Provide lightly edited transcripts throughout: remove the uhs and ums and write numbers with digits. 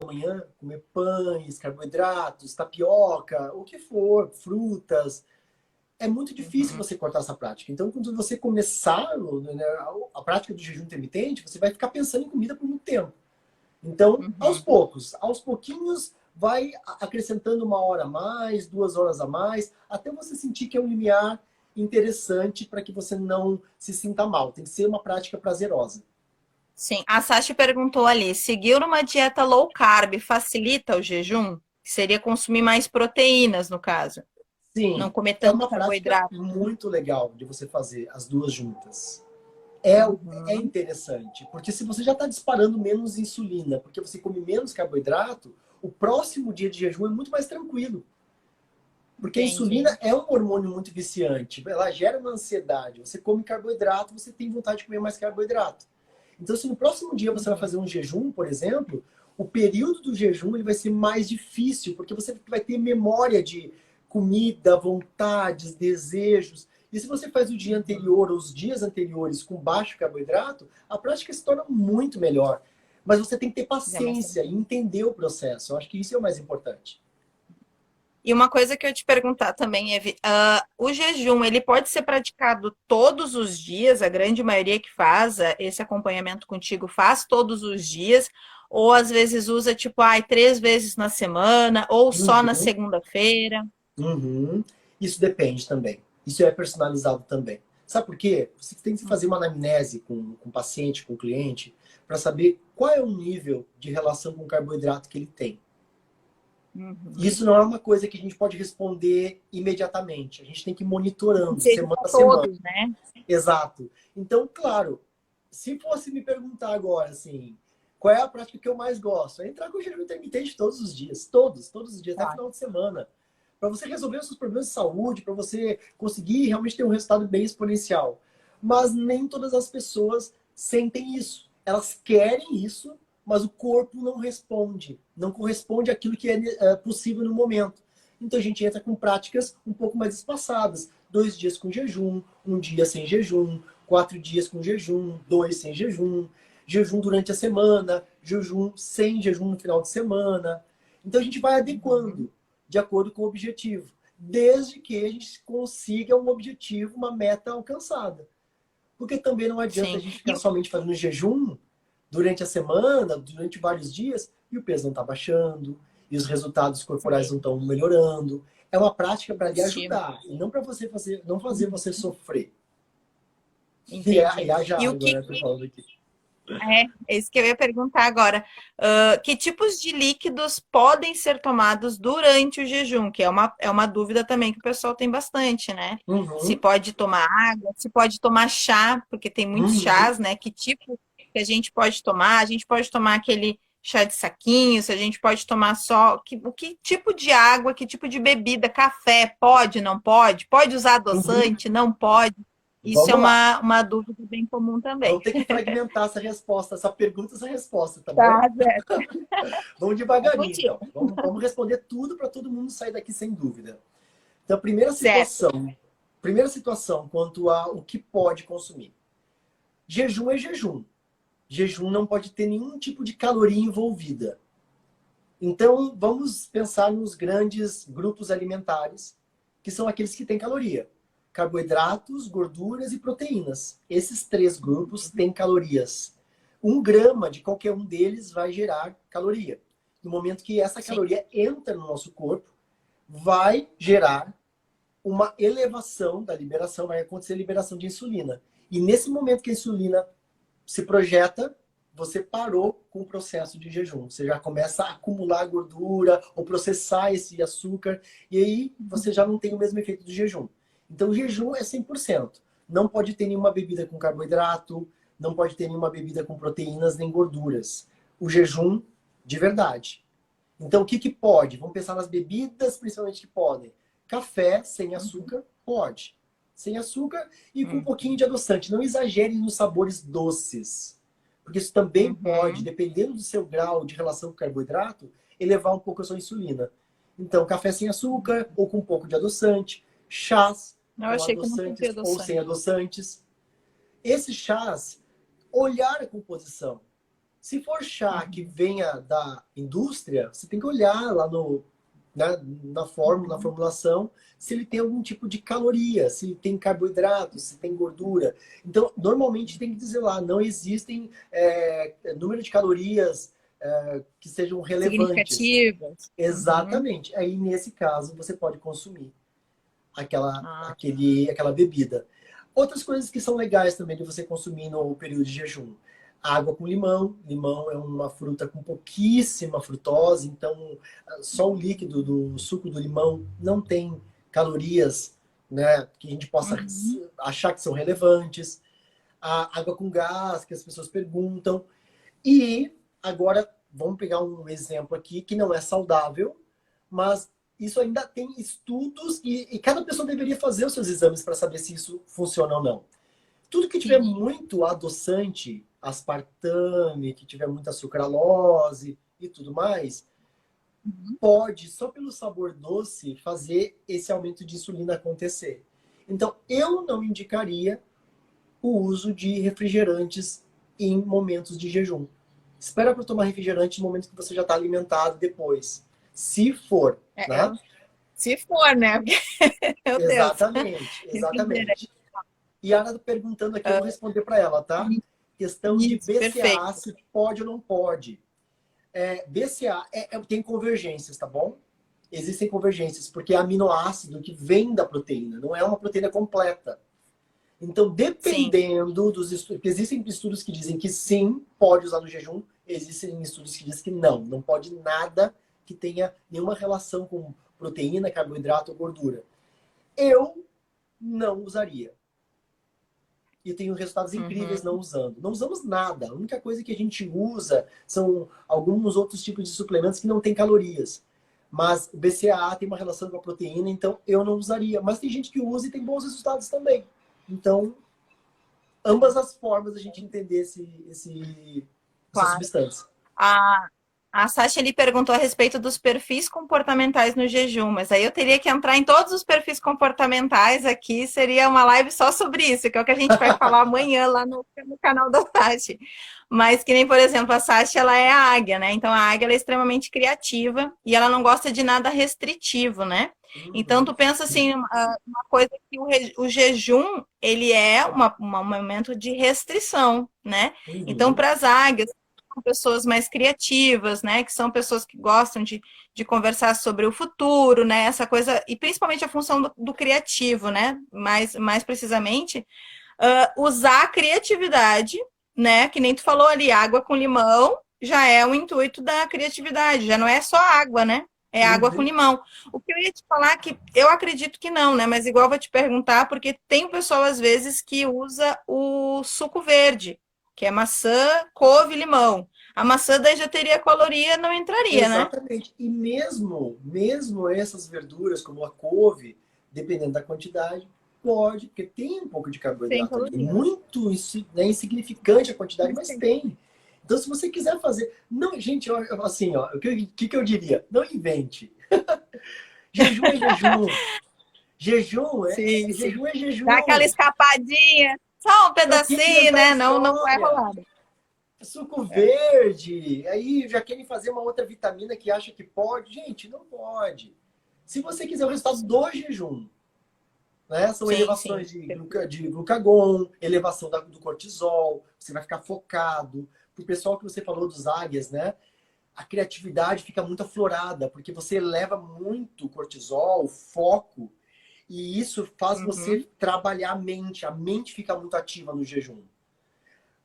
manhã, comer pães, carboidratos, tapioca, o que for, frutas, é muito difícil Uhum. você cortar essa prática. Então, quando você começar, né, a prática do jejum intermitente, você vai ficar pensando em comida por muito tempo. Então, aos Uhum. poucos, aos pouquinhos, vai acrescentando 1 hora a mais, 2 horas a mais, até você sentir que é um limiar interessante para que você não se sinta mal. Tem que ser uma prática prazerosa. Sim, a Sashi perguntou ali, seguir uma dieta low carb facilita o jejum? Que seria consumir mais proteínas, no caso. Não Sim, comer é tanto uma prática carboidrato. muito legal de você fazer as duas juntas. É Uhum. interessante, porque se você já está disparando menos insulina, porque você come menos carboidrato, o próximo dia de jejum é muito mais tranquilo. Porque a Entendi. insulina é um hormônio muito viciante, ela gera uma ansiedade. Você come carboidrato, você tem vontade de comer mais carboidrato. Então, se no próximo dia você vai Uhum. fazer um jejum, por exemplo, o período do jejum ele vai ser mais difícil, porque você vai ter memória de comida, vontades, desejos. E se você faz o dia Uhum. anterior ou os dias anteriores com baixo carboidrato, a prática se torna muito melhor. Mas você tem que ter Já mais paciência e entender o processo. Eu acho que isso é o mais importante. E uma coisa que eu ia te perguntar também, Evi, o jejum, ele pode ser praticado todos os dias? A grande maioria que faz esse acompanhamento contigo faz todos os dias? Ou às vezes usa, tipo, 3 vezes na semana, ou só na Uhum. segunda-feira? Uhum. Isso depende também. Isso é personalizado também. Sabe por quê? Você tem que fazer uma anamnese com o paciente, com o cliente, para saber qual é o nível de relação com o carboidrato que ele tem. Uhum. Isso não é uma coisa que a gente pode responder imediatamente. A gente tem que ir monitorando, Seja semana para a semana. todos, né? Exato. Então, claro, se fosse me perguntar agora, assim, qual é a prática que eu mais gosto? É entrar com o jejum intermitente todos os dias. Todos os dias, até Tá. final de semana. Para você resolver os seus problemas de saúde, para você conseguir realmente ter um resultado bem exponencial. Mas nem todas as pessoas sentem isso. Elas querem isso, mas o corpo não responde. Não corresponde àquilo que é possível no momento. Então a gente entra com práticas um pouco mais espaçadas. 2 dias com jejum, um dia sem jejum, 4 dias com jejum, 2 sem jejum, jejum durante a semana, jejum sem jejum no final de semana. Então a gente vai Uhum. adequando de acordo com o objetivo, desde que a gente consiga um objetivo, uma meta alcançada. Porque também não adianta a Sim. gente E ficar somente fazendo jejum durante a semana, durante vários dias, e o peso não está baixando, e os resultados corporais sim, não estão melhorando. É uma prática para lhe estima. ajudar, e não para você fazer, não fazer Uhum. você sofrer. Entendi. E haja E o água, que, né? Tô falando aqui. é isso que eu ia perguntar agora. Que tipos de líquidos podem ser tomados durante o jejum? Que é uma dúvida também que o pessoal tem bastante, né? Se Uhum, pode tomar água, se pode tomar chá, porque tem muitos uhum, chás, né? Que tipo que a gente pode tomar? A gente pode tomar aquele chá de saquinho, se a gente pode tomar só. Que tipo de água, que tipo de bebida? Café, pode, não pode? Pode usar uhum. adoçante? Não pode? Isso é Vamos lá. uma dúvida bem comum também. Vamos ter que fragmentar essa resposta, essa pergunta, essa resposta, tá bom? Tá, certo. Vamos É devagarinho, então. contigo. Vamos responder tudo para todo mundo sair daqui sem dúvida. Então, Certo. primeira situação quanto ao que pode consumir. Jejum é jejum. Jejum não pode ter nenhum tipo de caloria envolvida. Então, vamos pensar nos grandes grupos alimentares, que são aqueles que têm caloria: carboidratos, gorduras e proteínas. Esses três grupos têm calorias. 1 grama de qualquer um deles vai gerar caloria. No momento que essa Sim. caloria entra no nosso corpo, vai gerar uma elevação da liberação, vai acontecer a liberação de insulina. E nesse momento que a insulina se projeta, você parou com o processo de jejum. Você já começa a acumular gordura ou processar esse açúcar, e aí você já não tem o mesmo efeito do jejum. Então, o jejum é 100%. Não pode ter nenhuma bebida com carboidrato, não pode ter nenhuma bebida com proteínas nem gorduras. O jejum de verdade. Então, o que, que pode? Vamos pensar nas bebidas, principalmente, que podem. Café sem açúcar, pode. Sem açúcar e com um Uhum. pouquinho de adoçante. Não exagere nos sabores doces. Porque isso também pode, Uhum. dependendo do seu grau de relação com o carboidrato, elevar um pouco a sua insulina. Então, café sem açúcar ou com um pouco de adoçante. Chás Eu com achei que não podia adoçantes ou sem adoçante. adoçantes. Esses chás, olhar a composição. Se for chá que venha da indústria, você tem que olhar lá no, né, na fórmula, na formulação, se ele tem algum tipo de caloria, se ele tem carboidrato, se tem gordura. Então, normalmente tem que dizer lá, não existem número de calorias que sejam relevantes. Significativas. Exatamente. Aí, nesse caso, você pode consumir Ah, aquela bebida. Outras coisas que são legais também de você consumir no período de jejum. Água com limão. Limão é uma fruta com pouquíssima frutose, então só o líquido do suco do limão não tem calorias, né, que a gente possa achar que são relevantes. A água com gás, que as pessoas perguntam. E agora, vamos pegar um exemplo aqui que não é saudável, mas isso ainda tem estudos e cada pessoa deveria fazer os seus exames para saber se isso funciona ou não. Tudo que tiver muito adoçante, aspartame, que tiver muita sucralose e tudo mais, pode, só pelo sabor doce, fazer esse aumento de insulina acontecer. Então, eu não indicaria o uso de refrigerantes em momentos de jejum. Espera para tomar refrigerante no momento que você já está alimentado depois. Se for, né? se for, né? Meu Deus. Exatamente, exatamente. E a Ana tá perguntando aqui, eu vou responder para ela, tá? Questão de Isso, BCAA, perfeito. se pode ou não pode. BCAA tem convergências, tá bom? Existem convergências, porque é aminoácido que vem da proteína, não é uma proteína completa. Então, dependendo dos estudos, porque existem estudos que dizem que sim, pode usar no jejum, existem estudos que dizem que não pode nada que tenha nenhuma relação com proteína, carboidrato ou gordura. Eu não usaria. E tenho resultados incríveis não usando. Não usamos nada. A única coisa que a gente usa são alguns outros tipos de suplementos que não têm calorias. Mas o BCAA tem uma relação com a proteína, então eu não usaria. Mas tem gente que usa e tem bons resultados também. Então, ambas as formas a gente entender essa Claro. substância. A Sasha ele perguntou a respeito dos perfis comportamentais no jejum, mas aí eu teria que entrar em todos os perfis comportamentais aqui, seria uma live só sobre isso, que é o que a gente vai falar amanhã lá no canal da Sasha. Mas que nem, por exemplo, a Sasha, ela é a águia, né? Então a águia ela é extremamente criativa e ela não gosta de nada restritivo, né? Então tu pensa assim, uma coisa que o jejum, ele é um momento de restrição, né? Então para as águias, são pessoas mais criativas, né? Que são pessoas que gostam de conversar sobre o futuro, né? Essa coisa, e principalmente a função do criativo, né? Mais precisamente, usar a criatividade, né? Que nem tu falou ali, água com limão já é o intuito da criatividade, já não é só água, né? É água com limão. O que eu ia te falar que eu acredito que não, né? Mas igual eu vou te perguntar, porque tem o pessoal às vezes que usa o suco verde, que é maçã, couve e limão. A maçã daí já teria caloria, não entraria, né? Exatamente. E mesmo essas verduras, como a couve, dependendo da quantidade, pode, porque tem um pouco de Tem carboidrato ali. caloria. Muito né, insignificante a quantidade, mas tem. Então, se você quiser fazer. Não, gente, assim, ó, o que eu diria? Não invente. Jejum é jejum. Jejum Sim, jejum é dá aquela jejum. escapadinha, só um Pra que pedacinho, inventar né? Não vai história? rolar. Suco verde, aí já querem fazer uma outra vitamina que acha que pode. Gente, não pode. Se você quiser o resultado do jejum, né? São Sim. elevações de glucagon, elevação do cortisol, você vai ficar focado. Pro pessoal que você falou dos águias, né? A criatividade fica muito aflorada, porque você eleva muito o cortisol, o foco, e isso faz você trabalhar a mente fica muito ativa no jejum.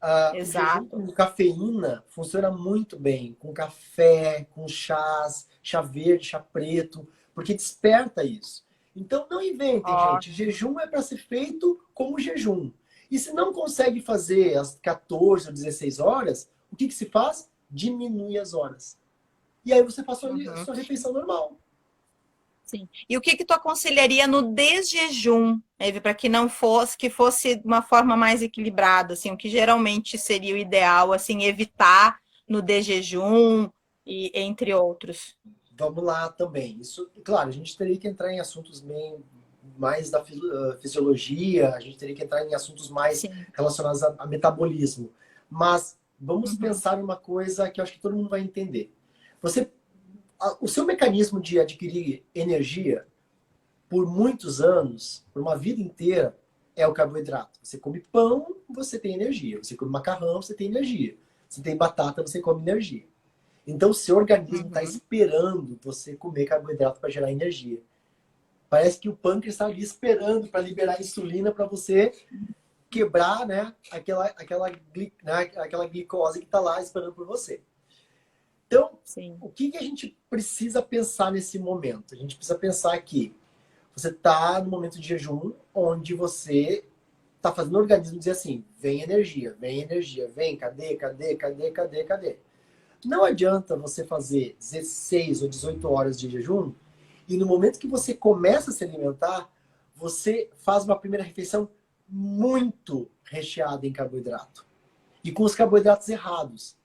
O jejum Exato. com cafeína funciona muito bem, com café, com chás, chá verde, chá preto, porque desperta isso. Então não inventem, Ó, gente. Jejum é para ser feito como jejum. E se não consegue fazer às 14 ou 16 horas, o que se faz? Diminui as horas. E aí você faz sua refeição normal. sim. E o que tu aconselharia no desjejum, Eve, para que não fosse, que fosse de uma forma mais equilibrada, assim, o que geralmente seria o ideal, assim, evitar no desjejum e entre outros. Vamos lá também. Isso, claro, a gente teria que entrar em assuntos bem mais da fisiologia, a gente teria que entrar em assuntos mais Sim. relacionados a metabolismo. Mas Vamos Uhum. pensar em uma coisa que eu acho que todo mundo vai entender. O seu mecanismo de adquirir energia por muitos anos, por uma vida inteira, é o carboidrato. Você come pão, você tem energia. Você come macarrão, você tem energia. Você tem batata, você come energia. Então, o seu organismo está Uhum. esperando você comer carboidrato para gerar energia. Parece que o pâncreas está ali esperando para liberar insulina para você quebrar, né, aquela glicose que está lá esperando por você. Então, Sim. o que a gente precisa pensar nesse momento? A gente precisa pensar que você está no momento de jejum onde você está fazendo o organismo dizer assim, vem energia, vem, cadê, cadê, cadê, cadê, cadê? Não adianta você fazer 16 ou 18 horas de jejum e no momento que você começa a se alimentar, você faz uma primeira refeição muito recheada em carboidrato. E com os carboidratos errados.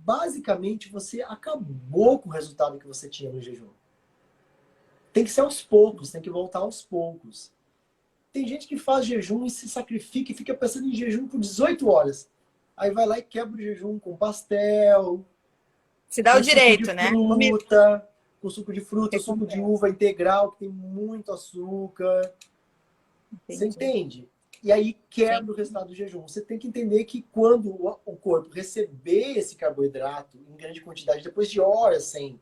Basicamente, você acabou com o resultado que você tinha no jejum. Tem que ser aos poucos, tem que voltar aos poucos. Tem gente que faz jejum e se sacrifica e fica pensando em jejum por 18 horas. Aí vai lá e quebra o jejum com pastel, Se dá o com suco de direito, né? Comer. fruta, com suco de fruta, suco de Recompensa. uva integral, que tem muito açúcar. Você Entendi. entende? E aí Sim. quebra o resultado do jejum. Você tem que entender que quando o corpo receber esse carboidrato em grande quantidade, depois de horas sem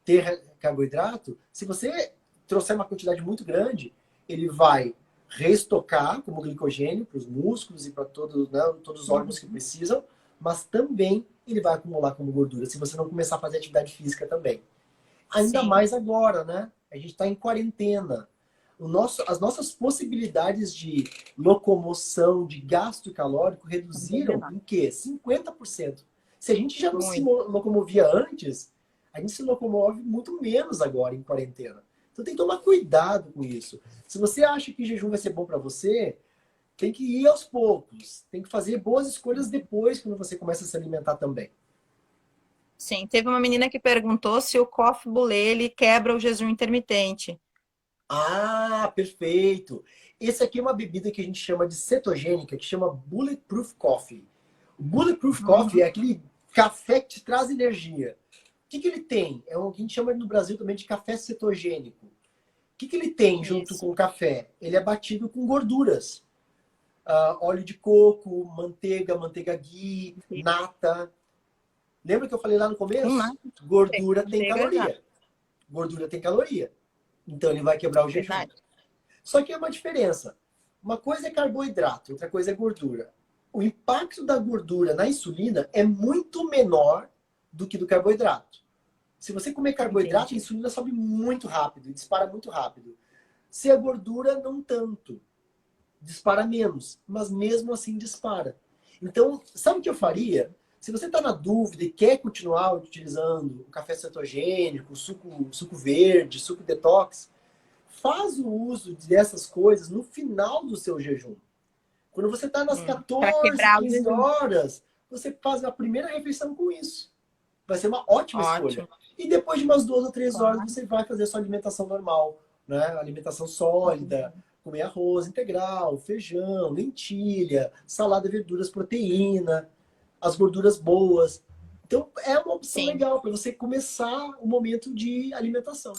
ter carboidrato, se você trouxer uma quantidade muito grande, ele vai reestocar como glicogênio para os músculos e para todos, né, todos os órgãos que Uhum. precisam, mas também ele vai acumular como gordura, se você não começar a fazer atividade física também. Ainda Sim. mais agora, né? A gente está em quarentena. As nossas possibilidades de locomoção, de gasto calórico Tá bem reduziram menor. em quê? 50%. Se a gente já não se Muito. locomovia antes, a gente se locomove muito menos agora em quarentena. Então tem que tomar cuidado com isso. Se você acha que jejum vai ser bom para você, tem que ir aos poucos. Tem que fazer boas escolhas depois, quando você começa a se alimentar também. Sim. Teve uma menina que perguntou se o coffee bulê ele quebra o jejum intermitente. Ah, perfeito. Esse aqui é uma bebida que a gente chama de cetogênica, que chama Bulletproof Coffee. O Bulletproof Coffee Uhum. é aquele café que te traz energia. O que ele tem? É o que a gente chama no Brasil também de café cetogênico. O que ele tem junto Isso. com o café? Ele é batido com gorduras. Óleo de coco, manteiga ghee, Entendi. nata. Lembra que eu falei lá no Com começo? nada. Gordura tem Manteiga já. caloria. Gordura tem caloria. Então ele vai quebrar o jejum. Verdade. Só que é uma diferença. Uma coisa é carboidrato, outra coisa é gordura. O impacto da gordura na insulina é muito menor do que do carboidrato. Se você comer carboidrato, a Entendi. insulina sobe muito rápido, dispara muito rápido. Se a gordura, não tanto. Dispara menos, mas mesmo assim dispara. Então, sabe o que eu faria? Se você está na dúvida e quer continuar utilizando o café cetogênico, suco verde, suco detox, faz o uso dessas coisas no final do seu jejum. Quando você está nas Para 14, quebrar o 15 jejum. horas, você faz a primeira refeição com isso. Vai ser uma ótima escolha. Ótimo. E depois de umas 2 ou 3 horas, Claro. você vai fazer a sua alimentação normal. Né? Alimentação sólida, comer arroz integral, feijão, lentilha, salada, verduras, proteína, as gorduras boas. Então, é uma opção Sim. legal para você começar o momento de alimentação.